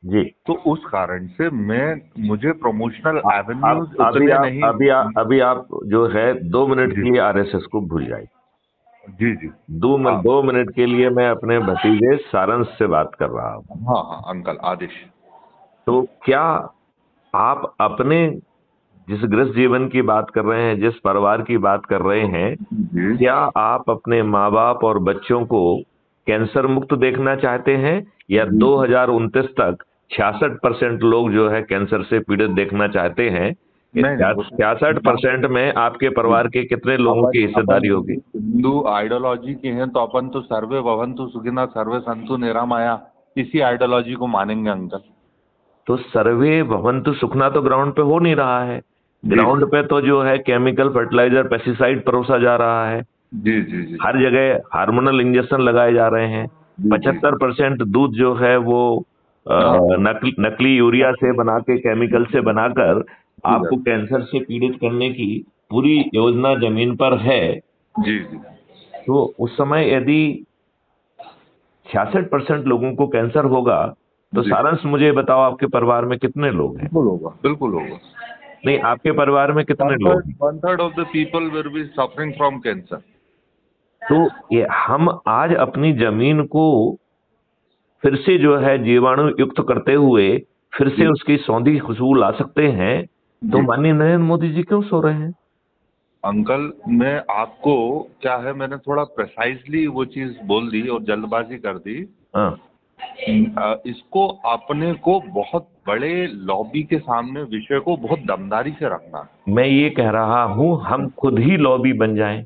जी। तो उस कारण से मुझे प्रमोशनल एवेन्यूज अभी उतने आप नहीं। अभी आप जो है 2 मिनट जी के लिए आरएसएस को भूल जाइए। जी जी। आप 2 मिनट के लिए मैं अपने भतीजे सारंश से बात कर रहा हूँ। हाँ हाँ अंकल आदेश। तो क्या आप अपने जिस गृहस्थ जीवन की बात कर रहे हैं, जिस परिवार की बात कर रहे हैं, जी क्या आप अपने माँ बाप और बच्चों को कैंसर मुक्त देखना चाहते हैं, या जी। 2029 तक 66% लोग जो है कैंसर से पीड़ित देखना चाहते हैं? नहीं नहीं वो 66% में आपके परिवार के कितने लोगों अपन की अपन हिस्सेदारी होगी? हिंदू आइडियोलॉजी के हैं तो अपन तो सर्वे भवन्तु सुखिनः सर्वे संतु निरामया इसी आइडियोलॉजी को मानेंगे अंकल। तो सर्वे भवन्तु सुखना तो ग्राउंड पे हो नहीं रहा है। जी ग्राउंड पे तो जो है केमिकल फर्टिलाइजर पेस्टिसाइड परोसा जा रहा है। जी जी जी हर जगह हार्मोनल इंजेक्शन लगाए जा रहे हैं। जी जी। 75% दूध जो है वो हाँ नकली यूरिया से बना के, केमिकल से बनाकर जी आपको कैंसर से पीड़ित करने की पूरी योजना जमीन पर है। जी जी। तो उस समय यदि 66% लोगों को कैंसर होगा, तो जी सारांश मुझे बताओ, आपके परिवार में कितने लोग हैं? बिल्कुल होगा बिल्कुल होगा। नहीं, आपके परिवार में कितने लोग हैं? One third of the people will be suffering from cancer. तो ये हम आज अपनी जमीन को फिर से जो है जीवाणु युक्त करते हुए फिर से जी उसकी सौंधी खुशबू ला सकते हैं, तो जी माननीय नरेंद्र मोदी जी क्यों सो रहे हैं? अंकल मैं आपको क्या है मैंने थोड़ा प्रिसाइजली वो चीज बोल दी और जल्दबाजी कर दी। हाँ। इसको अपने को बहुत बड़े लॉबी के सामने विषय को बहुत दमदारी से रखना। मैं ये कह रहा हूं, हम खुद ही लॉबी बन जाएं।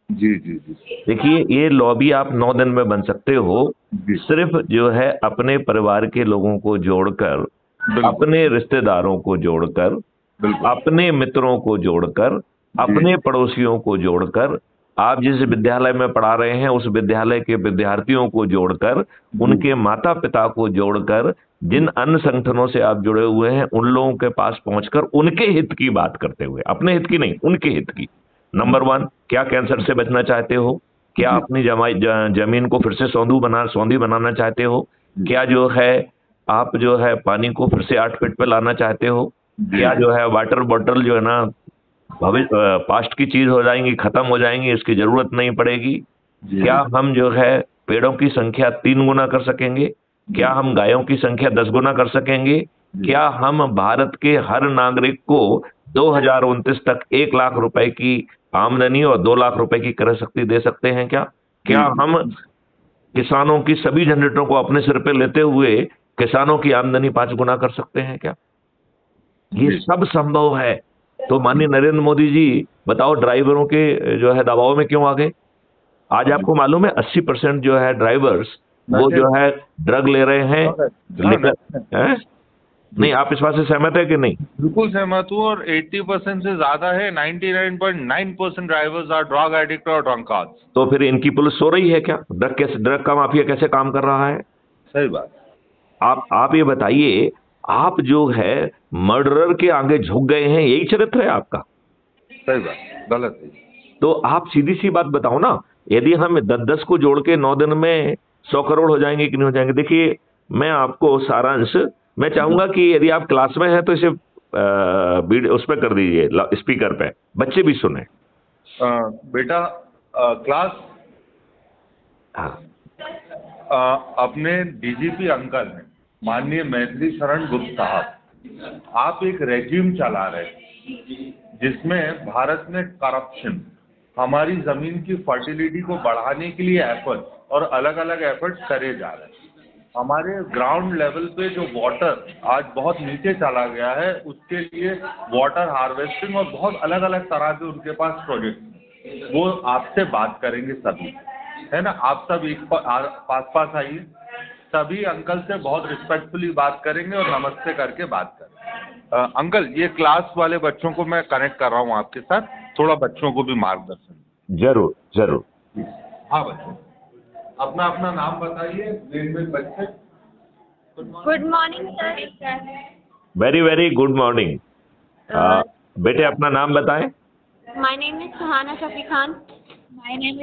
जी जी जी देखिए, ये लॉबी आप 9 दिन में बन सकते हो। जी सिर्फ जो है अपने परिवार के लोगों को जोड़कर, बिल्कुल अपने रिश्तेदारों को जोड़कर, बिल्कुल। अपने मित्रों को जोड़कर, जी अपने पड़ोसियों को जोड़कर, आप जिस विद्यालय में पढ़ा रहे हैं उस विद्यालय के विद्यार्थियों को जोड़कर, जी उनके माता पिता को जोड़कर, जी जिन अन्य संगठनों से आप जुड़े हुए हैं उन लोगों के पास पहुंचकर उनके हित की बात करते हुए, अपने हित की नहीं, उनके हित की। नंबर 1, क्या कैंसर से बचना चाहते हो? क्या जी अपनी जमीन को फिर से सौंधी बनाना चाहते हो? जी क्या जो है आप जो है पानी को फिर से 8 फीट पे लाना चाहते हो? जी क्या जो है वाटर बॉटल जो है ना भविष्य पास्ट की चीज हो जाएंगी, खत्म हो जाएंगी, इसकी जरूरत नहीं पड़ेगी? जी क्या हम जो है पेड़ों की संख्या 3 गुना कर सकेंगे? जी क्या हम गायों की संख्या 10 गुना कर सकेंगे? जी क्या हम भारत के हर नागरिक को 2029 तक 1 लाख रुपए की आमदनी और 2 लाख रुपए की क्रय शक्ति दे सकते हैं क्या? क्या जी हम किसानों की सभी झंझटों को अपने सिर पे लेते हुए किसानों की आमदनी 5 गुना कर सकते हैं क्या? ये जी सब संभव है। तो माननीय नरेंद्र मोदी जी, बताओ ड्राइवरों के जो है दबाव में क्यों आ गए? आज जी। आपको मालूम है 80% जो है ड्राइवर्स वो नशे जो है ड्रग ले रहे हैं, हाँ लेकर हैं? जी नहीं, आप इस बात से सहमत है कि नहीं? बिल्कुल सहमत हूँ और 80% से ज्यादा है 99.9% ड्राइवर्स आर ड्रग एडिक्ट और ड्रंकार्ड्स। तो फिर इनकी पुलिस सो रही है क्या? ड्रग का माफिया कैसे काम कर रहा है? सही बात। आप ये बताइए, आप जो है मर्डरर के आगे झुक गए हैं, यही चरित्र है आपका? सही बात गलत है। तो आप सीधी सी बात बताओ ना, यदि हम 10-10 को जोड़ के 9 दिन में 100 करोड़ हो जाएंगे कि नहीं हो जाएंगे? देखिए, मैं आपको सारांश, मैं चाहूंगा कि यदि आप क्लास में हैं तो इसे उस पर कर दीजिए, स्पीकर पे, बच्चे भी सुने। बेटा क्लास हाँ। अपने डीजीपी अंकल हैं माननीय मैथिली शरण गुप्त साहब। आप एक रेज्यूम चला रहे हैं जिसमें भारत में करप्शन, हमारी जमीन की फर्टिलिटी को बढ़ाने के लिए एफर्ट और अलग अलग एफर्ट्स करे जा रहे हैं। हमारे ग्राउंड लेवल पे जो वाटर आज बहुत नीचे चला गया है उसके लिए वाटर हार्वेस्टिंग और बहुत अलग अलग तरह के उनके पास प्रोजेक्ट, वो आपसे बात करेंगे सभी, है ना। आप सब एक पास आइए, सभी अंकल से बहुत रिस्पेक्टफुली बात करेंगे और नमस्ते करके बात करेंगे। अंकल ये क्लास वाले बच्चों को मैं कनेक्ट कर रहा हूँ आपके साथ, थोड़ा बच्चों को भी मार्गदर्शन। जरूर जरूर। हाँ बच्चों, अपना अपना नाम बताइए। ग्रेड बच्चे। Good morning sir. Very very good morning. बेटे, अपना नाम बताएं। My name is Suhana Shafi Khan. My name